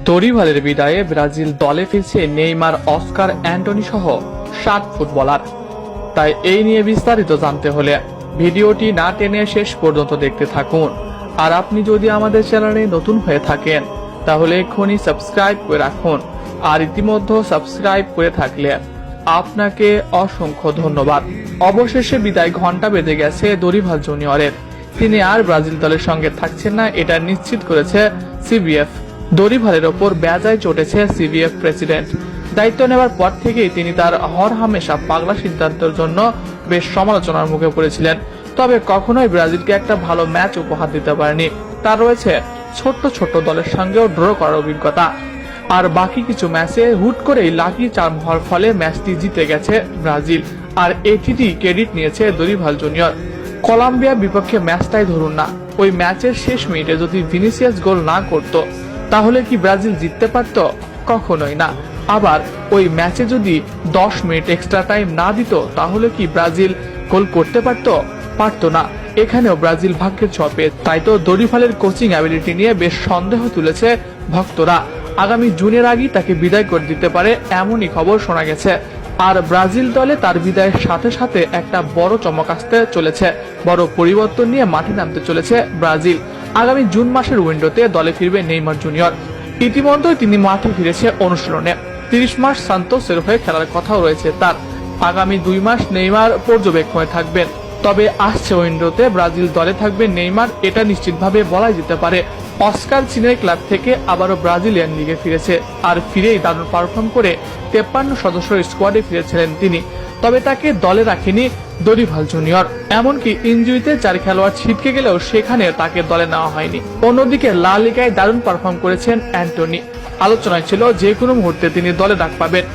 দরিভালের বিদায়ে Brazil দলে ফিরছে Neymar, Oscar, Antony সহ 7 ফুটবলার। তাই এই নিয়ে বিস্তারিত জানতে হলে ভিডিওটি না টেনে শেষ পর্যন্ত দেখতে থাকুন। আর আপনি যদি আমাদের চ্যানেলে নতুন হয়ে থাকেন তাহলে এক্ষুনি সাবস্ক্রাইব করে রাখুন। আর ইতিমধ্যে সাবস্ক্রাইব করে থাকলে আপনাকে অসংখ্য ধন্যবাদ। অবশেষে বিদায় ঘন্টা বেজে গেছে দরিভাল জুনিয়রের। তিনি আর ব্রাজিল দলের সঙ্গে থাকছেন না, এটা নিশ্চিত করেছে সিবিএফ। দরিভালের ওপর বেজায় চটেছে সিবিএফ প্রেসিডেন্ট। দায়িত্ব নেওয়ার পর থেকেই তিনি তার হরহামেশা পাগলা সিদ্ধান্তের জন্য বেশ সমালোচনার মুখে পড়েছিলেন। তবে কখনোই ব্রাজিলকে একটা ভালো ম্যাচ উপহার দিতে পারেনি। তার রয়েছে ছোট্ট ছোট্ট দলের সঙ্গেও ড্র করার অভিজ্ঞতা। আর বাকি কিছু ম্যাচে হুট করেই লাকি চার্ম হওয়ার ফলে ম্যাচটি জিতে গেছে ব্রাজিল। আর এটিরই ক্রেডিট নিয়েছে দরিভাল জুনিয়র। কলম্বিয়া বিপক্ষে ম্যাচটাই ধরুন না, ওই ম্যাচের শেষ মিনিটে যদি ভিনিসিয়াস গোল না করত তাহলে কি ব্রাজিল জিততে পারত? কখনোই না। আবার ওই ম্যাচে যদি 10 মিনিট এক্সট্রা টাইম না দিত তাহলে কি ব্রাজিল গোল করতে পারত না। এখানেও ব্রাজিল ভাগ্যের ছোঁয়া। তাই তো দরিভালের কোচিং অ্যাবিলিটি নিয়ে বেশ সন্দেহ তুলেছে ভক্তরা। আগামী জুনের আগেই তাকে বিদায় করে দিতে পারে এমনই খবর শোনা গেছে। আর ব্রাজিল দলে তার বিদায়ের সাথে সাথে একটা বড় চমক আসতে চলেছে। বড় পরিবর্তন নিয়ে মাঠে নামতে চলেছে ব্রাজিল। আগামী জুন মাসের উইন্ডোতে দলে ফিরবে নেইমার জুনিয়র। ইতিমধ্যে তিনি মাঠে ফিরেছে অনুশীলনে। 30 মাস সান্তোসের হয়ে খেলার কথাও রয়েছে তার। আগামী 2 মাস নেইমার পর্যবেক্ষণে থাকবেন। তবে আসছে উইন্ডোতে ব্রাজিল দলে থাকবে নেইমার, এটা নিশ্চিতভাবে বলাই যেতে পারে। অস্কার চীনের ক্লাব থেকে আবারও ব্রাজিলিয়ান লিগে ফিরেছে। আর ফিরেই দারুণ পারফর্ম করে 53 সদস্যের স্কোয়াডে ফিরেছিলেন তিনি। তবে তাকে দলে রাখেনি দরিভাল জুনিয়র। এমনকি ইনজুরিতে 4 খেলোয়াড় ছিটকে গেলেও সেখানে তাকে দলে নেওয়া হয়নি। অন্যদিকে লা লিগায় দারুণ পারফর্ম করেছেন অ্যান্টনি। আলোচনায় ছিল যে কোনো মুহূর্তে তিনি দলে ডাক পাবেন।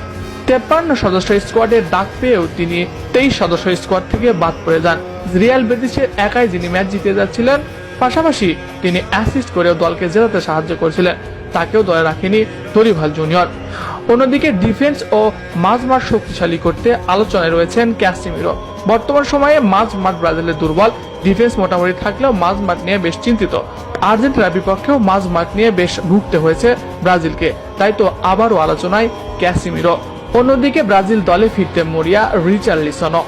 53 সদস্যের স্কোয়াডের ডাক পেয়েও তিনি 23 সদস্যের স্কোয়াড থেকে বাদ পড়ে যান। রিয়াল বেটিসের একাই যিনি ম্যাচ জিতে যাচ্ছিলেন, পাশাপাশি তিনি অ্যাসিস্ট করেও দলকে জেতাতে সাহায্য করেছিলেন, তাকেও দলে রাখেনি দরিভাল জুনিয়র। অন্যদিকে ডিফেন্স ও মাঝমাঠ শক্তিশালী করতে আলোচনায় রয়েছেন ক্যাসিমিরো। বর্তমান সময়ে মাঝমাঠ ব্রাজিলের দুর্বল, ডিফেন্স মোটামুটি থাকলেও মাঝমাঠ নিয়ে বেশ চিন্তিত। আর্জেন্টিনার বিপক্ষেও মাঝমাঠ নিয়ে বেশ ভুগতে হয়েছে ব্রাজিলকে। তাই তো আবারও আলোচনায় ক্যাসিমিরো। অন্যদিকে ব্রাজিল দলে ফিরতে মরিয়া রিচার্লিসনও।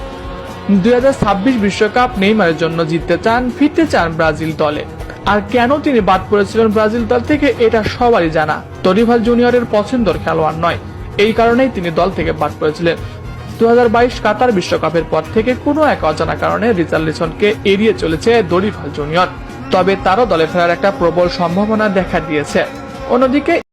2026 বিশ্বকাপ নেইমারের জন্য ফিরতে চান ব্রাজিল দলে। আর কেন তিনি বাদ পড়েছিলেন ব্রাজিল দল থেকে এটা সবারই জানা। দরিভাল জুনিয়রের পছন্দের খেলোয়াড় নয়, এই কারণেই তিনি দল থেকে বাদ পড়েছিলেন। 2022 কাতার বিশ্বকাপের পর থেকে কোনো এক অজানা কারণে রিচার্লিসনকে এড়িয়ে চলেছে দরিভাল জুনিয়র। তবে তারও দলে ফেরার একটা প্রবল সম্ভাবনা দেখা দিয়েছে। অন্যদিকে